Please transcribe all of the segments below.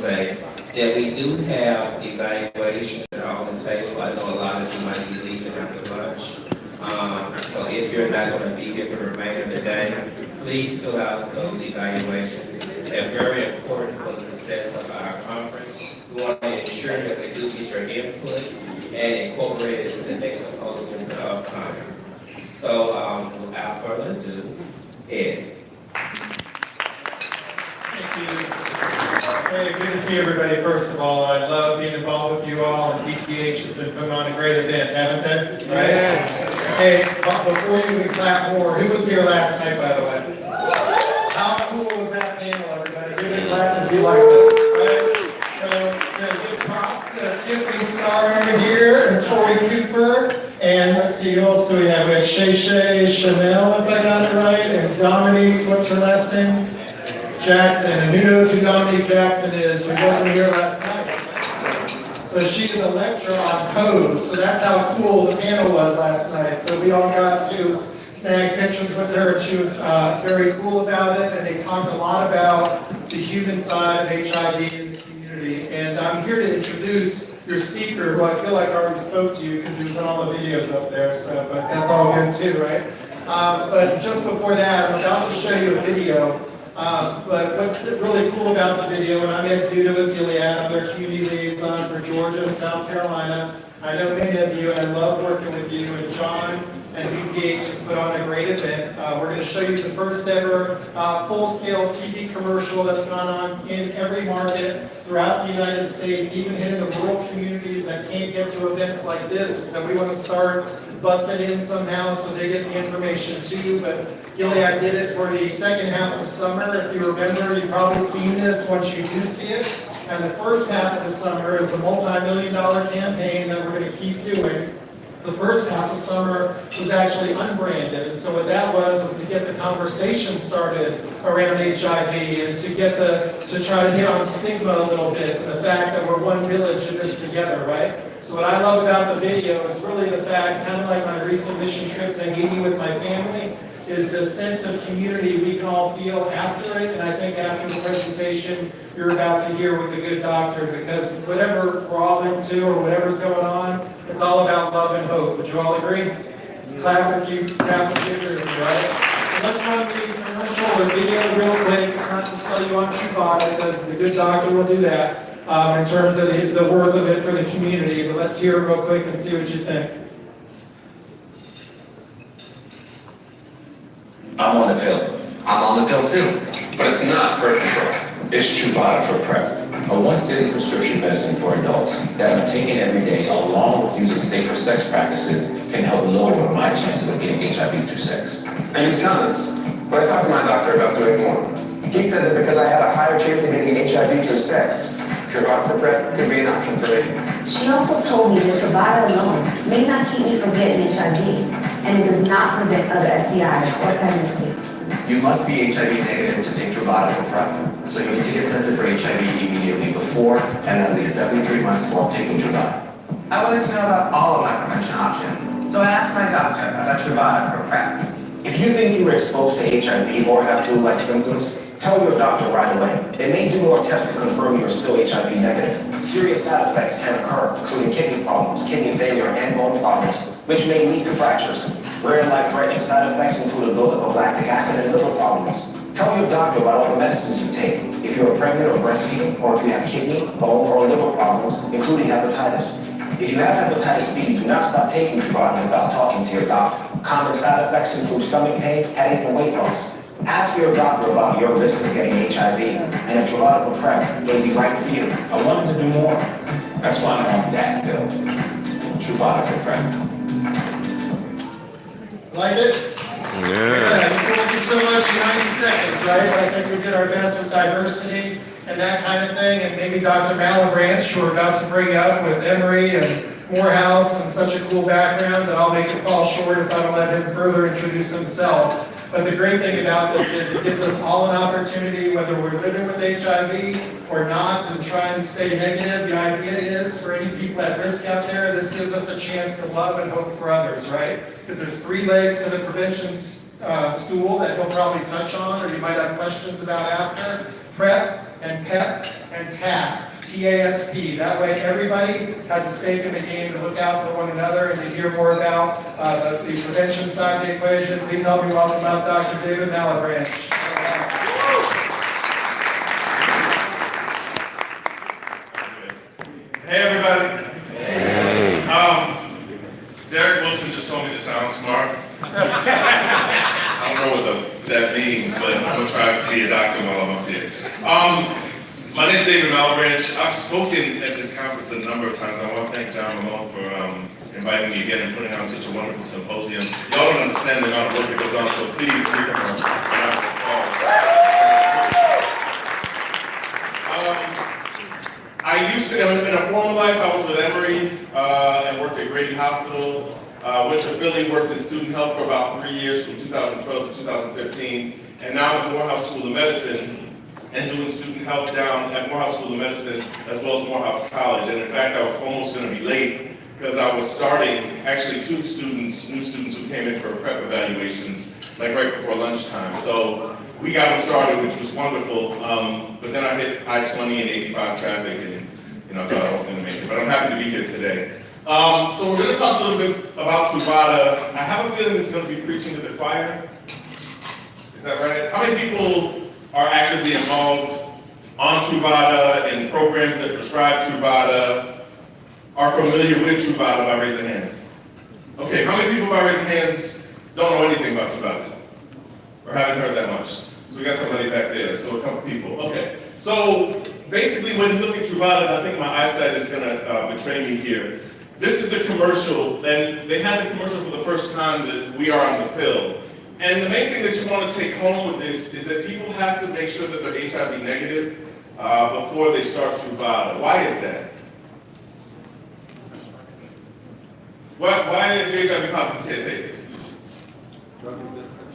say that we do have evaluation on the table. I know a lot of you might be leaving after lunch. So if you're not going to be here for the remainder of the day, please fill out those evaluations. They're very important for the success of our conference. We want to ensure that we do get your input and incorporate it to the next symposiums that are upcoming. So without further ado, Ed. Thank you. Hey, good to see everybody, first of all. I love being involved with you all, and DPH has been putting on a great event, haven't they? Right? Yes. Hey, before you even clap more, who was here last night, by the way? How cool was that panel, everybody? Give it a clap if you liked it, right? So, give props to Tiffany Starr over here, and Tori Cooper, and let's see, who else do we have? We have Shay Chanel, if I got it right, and Dominique's, what's her last name? Jackson, and who knows who Dominique Jackson is, who wasn't here last night. So she's a lecturer on pose, so that's how cool the panel was last night. So we all got to snag pictures with her, and she was very cool about it, and they talked a lot about the human side of HIV in the community. And I'm here to introduce your speaker, who I feel like already spoke to you because he was in all the videos up there, so, but that's all good too, right? But just before that, I'm about to show you a video. But what's really cool about the video, and I'm Ed Duda with Gilead, I'm their community liaison for Georgia and South Carolina. I know many of you, and I love working with you, and John and DPH just put on a great event. We're going to show you the first ever full-scale TV commercial that's gone on in every market throughout the United States, even hitting the rural communities that can't get to events like this, that we want to start busting in somehow so they get the information too. But Gilead did it for the second half of summer. If you remember, you've probably seen this once you do see it. And the first half of the summer is a multi-million-dollar campaign that we're going to keep doing. The first half of summer was actually unbranded, and so what that was to get the conversation started around HIV and to try to hit on stigma a little bit, and the fact that we're one village in this together, right? So what I love about the video is really the fact, kind of like my recent mission trip to Haiti with my family, is the sense of community we can all feel after it, and I think after the presentation you're about to hear with a good doctor, because whatever we're all into or whatever's going on, it's all about love and hope. Would you all agree? Clap if you agree, right? So let's run the commercial or video real quick. It's not to sell you on Truvada, because the good doctor will do that in terms of the worth of it for the community, but let's hear it real quick and see what you think. I'm on the pill. I'm on the pill too. But it's not birth control. It's Truvada for PrEP. A once-daily prescription medicine for adults that when taken every day along with using safer sex practices can help lower my chances of getting HIV through sex. I use condoms, but I talked to my doctor about doing more. He said that because I had a higher chance of getting HIV through sex, Truvada for PrEP could be an option for me. She also told me that Truvada alone may not keep me from getting HIV, and it does not prevent other STIs or pregnancy. You must be HIV negative to take Truvada for PrEP, so you need to get tested for HIV immediately before and at least every 3 months while taking Truvada. I wanted to know about all of my prevention options, so I asked my doctor about Truvada for PrEP. If you think you were exposed to HIV or have flu-like symptoms, tell your doctor right away. They may do more tests to confirm you're still HIV negative. Serious side effects can occur, including kidney problems, kidney failure, and bone problems, which may lead to fractures. Rare and life-threatening side effects include a buildup of lactic acid and liver problems. Tell your doctor about all the medicines you take. If you're pregnant or breastfeeding, or if you have kidney, bone, or liver problems, including hepatitis. If you have hepatitis B, do not stop taking Truvada without talking to your doctor. Common side effects include stomach pain, headache, and weight loss. Ask your doctor about your risk of getting HIV, and if Truvada for PrEP may be right for you. I wanted to do more. That's why I'm on that pill. Truvada for PrEP. Like it? Yeah. Thank you so much in 90 seconds, right? I think we did our best with diversity and that kind of thing, and maybe Dr. Malebranche, who we're about to bring up with Emory and Morehouse and such a cool background that I'll make it fall short if I don't let him further introduce himself. But the great thing about this is it gives us all an opportunity, whether we're living with HIV or not, and trying to stay negative. The idea is, for any people at risk out there, this gives us a chance to love and hope for others, right? Because there's 3 legs to the prevention stool that he'll probably touch on, or you might have questions about after: PrEP and PEP. and TASP, T-A-S-P. That way everybody has a stake in the game to look out for one another and to hear more about the prevention side of the equation. Please help me welcome up Dr. David Malebranche. Hey everybody. Hey. Derek Wilson just told me to sound smart. I don't know what that means, but I'm gonna try to be a doctor while I'm up here. My name's David Malebranche. I've spoken at this conference a number of times. I want to thank John Malone for inviting me again and putting on such a wonderful symposium. Y'all don't understand the amount of work that goes on, so please give him a round of applause. I used to, in a former life, I was with Emory and worked at Grady Hospital. Went to Philly, worked in student health for about 3 years, from 2012 to 2015. And now I'm at Morehouse School of Medicine and doing student health down at Morehouse School of Medicine as well as Morehouse College. And in fact, I was almost going to be late because I was starting, actually new students who came in for prep evaluations, like right before lunchtime. So we got them started, which was wonderful. But then I hit I-20 and 85 traffic and I thought I was going to make it. But I'm happy to be here today. So we're going to talk a little bit about Truvada. I have a feeling this is going to be preaching to the choir. Is that right? How many people are actively involved on Truvada and programs that prescribe Truvada, are familiar with Truvada by raising hands? Okay, how many people by raising hands don't know anything about Truvada? Or haven't heard that much? So we got somebody back there, so a couple people. Okay, so basically when you look at Truvada, and I think my eyesight is gonna betray me here, this is the commercial, and they had the commercial for the first time that we are on the pill. And the main thing that you want to take home with this is that people have to make sure that they're HIV negative before they start Truvada. Why is that? Why if you're HIV positive can't take it? Drug resistant.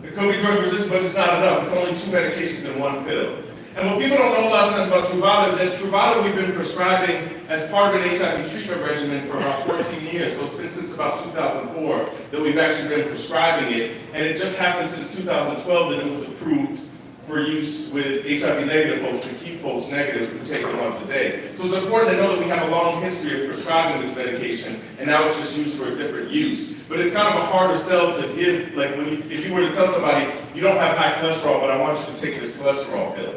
It could be drug resistant, but it's not enough. It's only 2 medications in 1 pill. And what people don't know a lot of times about Truvada is that Truvada we've been prescribing as part of an HIV treatment regimen for about 14 years. So it's been since about 2004 that we've actually been prescribing it. And it just happened since 2012 that it was approved for use with HIV negative folks to keep folks negative who take it once a day. So it's important to know that we have a long history of prescribing this medication, and now it's just used for a different use. But it's kind of a harder sell to give, like if you were to tell somebody, you don't have high cholesterol, but I want you to take this cholesterol pill.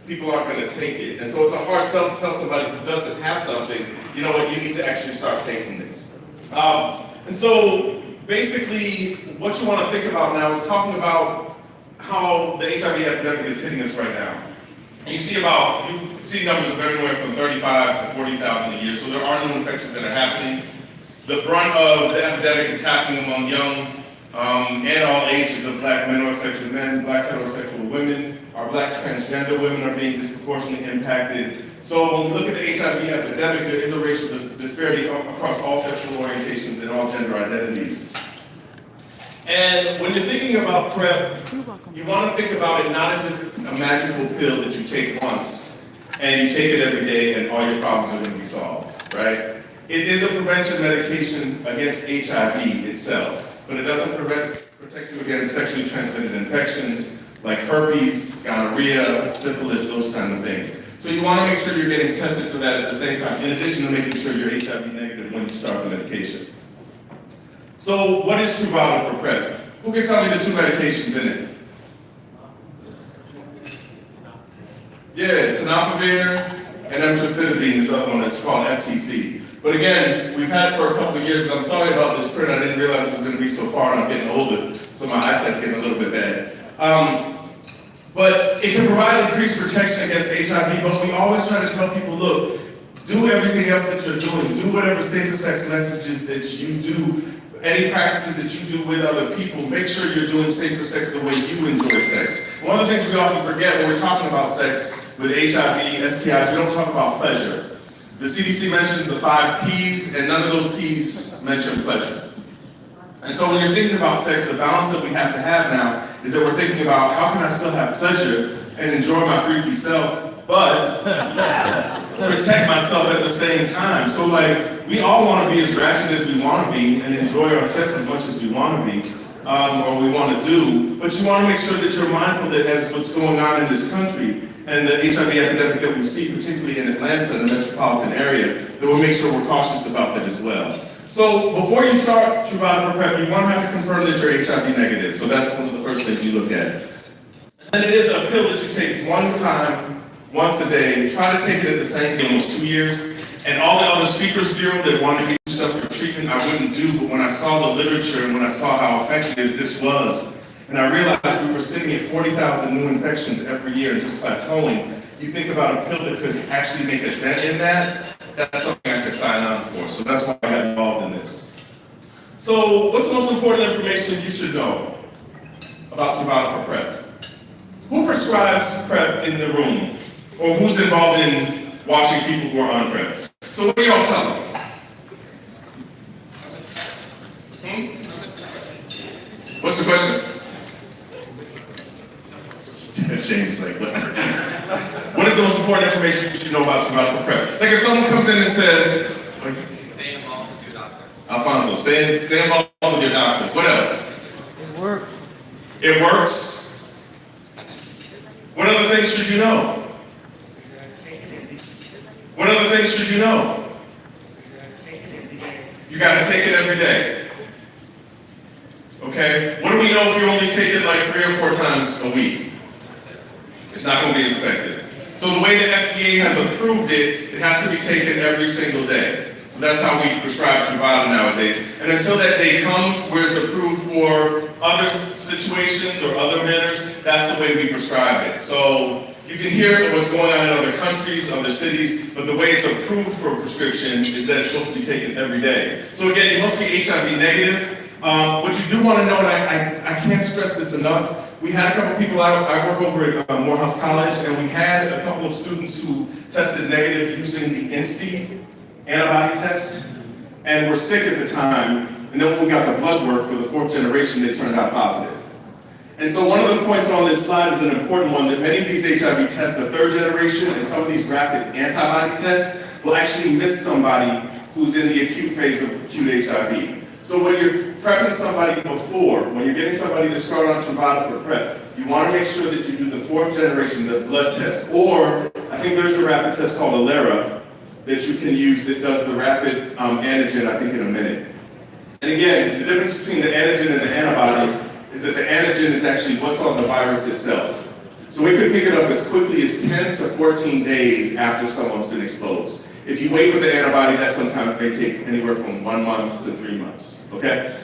People aren't going to take it. And so it's a hard sell to tell somebody who doesn't have something, you know what, you need to actually start taking this. And so basically what you want to think about now is talking about how the HIV epidemic is hitting us right now. And you see numbers of everywhere from 35 to 40,000 a year, so there are new infections that are happening. The brunt of the epidemic is happening among young and all ages of Black heterosexual men, Black heterosexual women. Our Black transgender women are being disproportionately impacted. So when we look at the HIV epidemic, there is a racial disparity across all sexual orientations and all gender identities. And when you're thinking about PrEP, you want to think about it not as if it's a magical pill that you take once and you take it every day and all your problems are going to be solved, right? It is a prevention medication against HIV itself, but it doesn't protect you against sexually transmitted infections like herpes, gonorrhea, syphilis, those kind of things. So you want to make sure you're getting tested for that at the same time, in addition to making sure you're HIV negative when you start the medication. So what is Truvada for PrEP? Who can tell me the 2 medications in it? Yeah, tenofovir and emtricitabine is the other one that's called FTC. But again, we've had it for a couple of years, and I'm sorry about this print. I didn't realize it was going to be so far, and I'm getting older, so my eyesight's getting a little bit bad. But it can provide increased protection against HIV, but we always try to tell people, look, do everything else that you're doing. Do whatever safer sex messages that you do, any practices that you do with other people. Make sure you're doing safer sex the way you enjoy sex. One of the things we often forget when we're talking about sex with HIV, STIs, we don't talk about pleasure. The CDC mentions the 5 Ps, and none of those Ps mention pleasure. And so when you're thinking about sex, the balance that we have to have now is that we're thinking about how can I still have pleasure and enjoy my freaky self, but protect myself at the same time. So like, we all want to be as ratchet as we want to be and enjoy our sex as much as we want to be, or we want to do, but you want to make sure that you're mindful that as what's going on in this country, and the HIV epidemic that we see, particularly in Atlanta and the metropolitan area, that we'll make sure we're cautious about that as well. So before you start Truvada for PrEP, you want to have to confirm that you're HIV negative. So that's one of the first things you look at. And it is a pill that you take one time, once a day. Try to take it at the same time as 2 years. And all the other speakers bureau that wanted to use stuff for treatment, I wouldn't do. But when I saw the literature and when I saw how effective this was, and I realized we were sitting at 40,000 new infections every year and just plateauing, you think about a pill that could actually make a dent in that, that's something I could sign on for. So that's why I got involved in this. So what's the most important information you should know about Truvada for PrEP? Who prescribes PrEP in the room? Or who's involved in watching people who are on PrEP? So what do y'all tell them? What's the question? James, like, what is the most important information you should know about Truvada for PrEP? Like if someone comes in and says, Stay involved with your doctor. Alfonso, stay involved with your doctor. What else? It works. It works. What other things should you know? What other things should you know? You gotta take it every day. Okay? What do we know if you only take it like 3 or 4 times a week? It's not going to be as effective. So the way the FDA has approved it, it has to be taken every single day. So that's how we prescribe Truvada nowadays. And until that day comes where it's approved for other situations or other manners, that's the way we prescribe it. So you can hear what's going on in other countries, other cities, but the way it's approved for prescription is that it's supposed to be taken every day. So again, you must be HIV negative. What you do want to know, and I can't stress this enough, we had a couple people, I work over at Morehouse College, and we had a couple of students who tested negative using the INSTI antibody test, and were sick at the time, and then when we got the blood work for the 4th generation, they turned out positive. And so one of the points on this slide is an important one, that many of these HIV tests, the 3rd generation, and some of these rapid antibody tests, will actually miss somebody who's in the acute phase of acute HIV. So when you're prepping somebody before, when you're getting somebody to start on Truvada for PrEP, you want to make sure that you do the 4th generation, the blood test, or I think there's a rapid test called Alera that you can use that does the rapid antigen, I think, in a minute. And again, the difference between the antigen and the antibody is that the antigen is actually what's on the virus itself. So we can pick it up as quickly as 10 to 14 days after someone's been exposed. If you wait for the antibody, that sometimes may take anywhere from 1 month to 3 months, okay?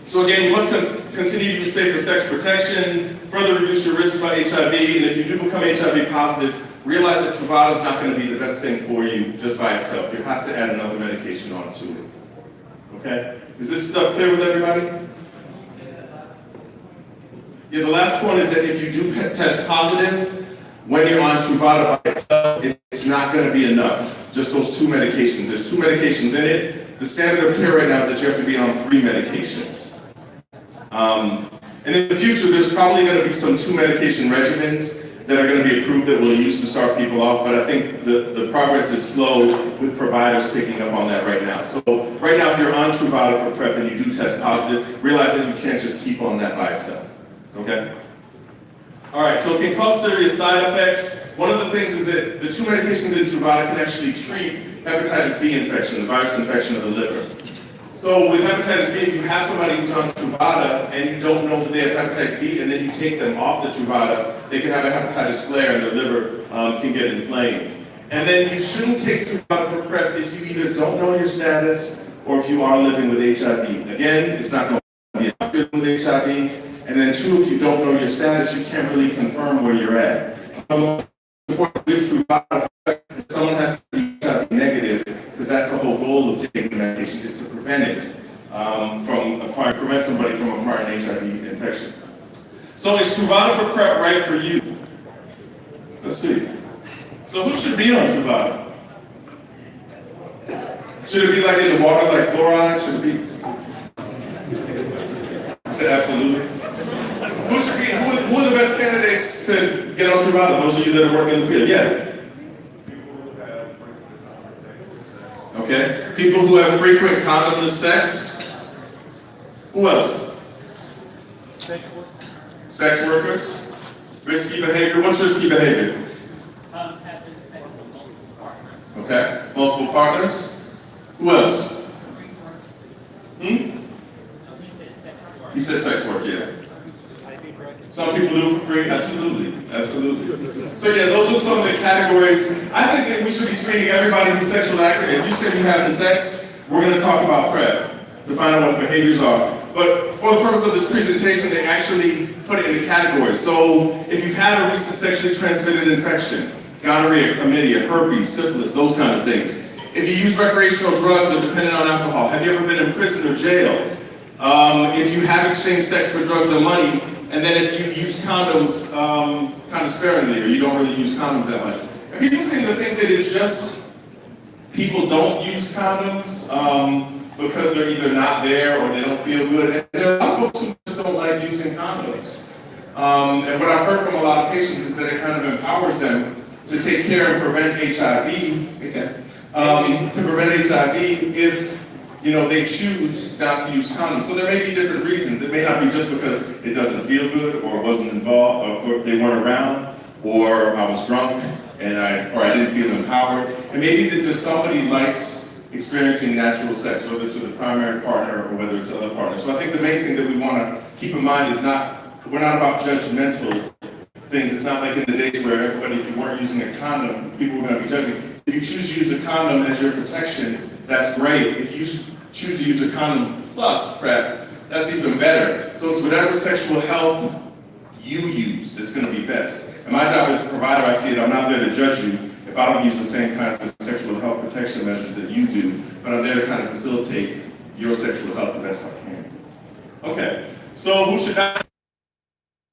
So again, you must continue to use safer sex protection, further reduce your risk by HIV, and if you do become HIV positive, realize that Truvada is not going to be the best thing for you just by itself. You have to add another medication onto it, okay? Is this stuff clear with everybody? Yeah, the last point is that if you do test positive, when you're on Truvada by itself, it's not going to be enough. Just those 2 medications. There's 2 medications in it. The standard of care right now is that you have to be on 3 medications. And in the future, there's probably going to be some 2 medication regimens that are going to be approved that we'll use to start people off, but I think the progress is slow with providers picking up on that right now. So right now, if you're on Truvada for PrEP and you do test positive, realize that you can't just keep on that by itself, okay? All right, so it can cause serious side effects. One of the things is that the 2 medications in Truvada can actually treat hepatitis B infection, the virus infection of the liver. So with hepatitis B, if you have somebody who's on Truvada and you don't know that they have hepatitis B, and then you take them off the Truvada, they can have a hepatitis flare and their liver can get inflamed. And then you shouldn't take Truvada for PrEP if you either don't know your status or if you are living with HIV. Again, it's not going to be a doctor with HIV. And then 2, if you don't know your status, you can't really confirm where you're at. Someone has to be HIV negative, because that's the whole goal of taking medication, is to prevent it prevent somebody from acquiring HIV infection. So is Truvada for PrEP right for you? Let's see. So who should be on Truvada? Should it be like in the water, like fluoride? Should it be? I said absolutely. Who are the best candidates to get on Truvada? Those of you that are working in the field, yeah. Okay. People who have frequent condomless sex. Who else? Sex workers. Risky behavior, what's risky behavior? Having sex with multiple partners. Okay, multiple partners. Who else? He said sex work, yeah. Some people do it for free, absolutely, absolutely. So yeah, those are some of the categories. I think that we should be screening everybody who's sexually active. If you say you having sex, we're gonna talk about PrEP to find out what the behaviors are. But for the purpose of this presentation, they actually put it into categories. So if you've had a recent sexually transmitted infection, gonorrhea, chlamydia, herpes, syphilis, those kind of things. If you use recreational drugs or dependent on alcohol, have you ever been in prison or jail? If you have exchanged sex for drugs or money, and then if you use condoms kind of sparingly, or you don't really use condoms that much. And people seem to think that it's just people don't use condoms because they're either not there or they don't feel good. And there are a lot of folks who just don't like using condoms. And what I've heard from a lot of patients is that it kind of empowers them to take care and prevent HIV, to prevent HIV if they choose not to use condoms. So there may be different reasons. It may not be just because it doesn't feel good, or wasn't involved, or they weren't around, or I was drunk and I didn't feel empowered. And maybe that just somebody likes experiencing natural sex, whether it's with a primary partner or whether it's other partners. So I think the main thing that we want to keep in mind is we're not about judgmental things. It's not like in the days where everybody, if you weren't using a condom, people were going to be judging. If you choose to use a condom as your protection, that's great. If you choose to use a condom plus PrEP, that's even better. So it's whatever sexual health you use that's going to be best. And my job as a provider, I see it, I'm not there to judge you if I don't use the same kinds of sexual health protection measures that you do, but I'm there to kind of facilitate your sexual health the best I can. Okay, so who should not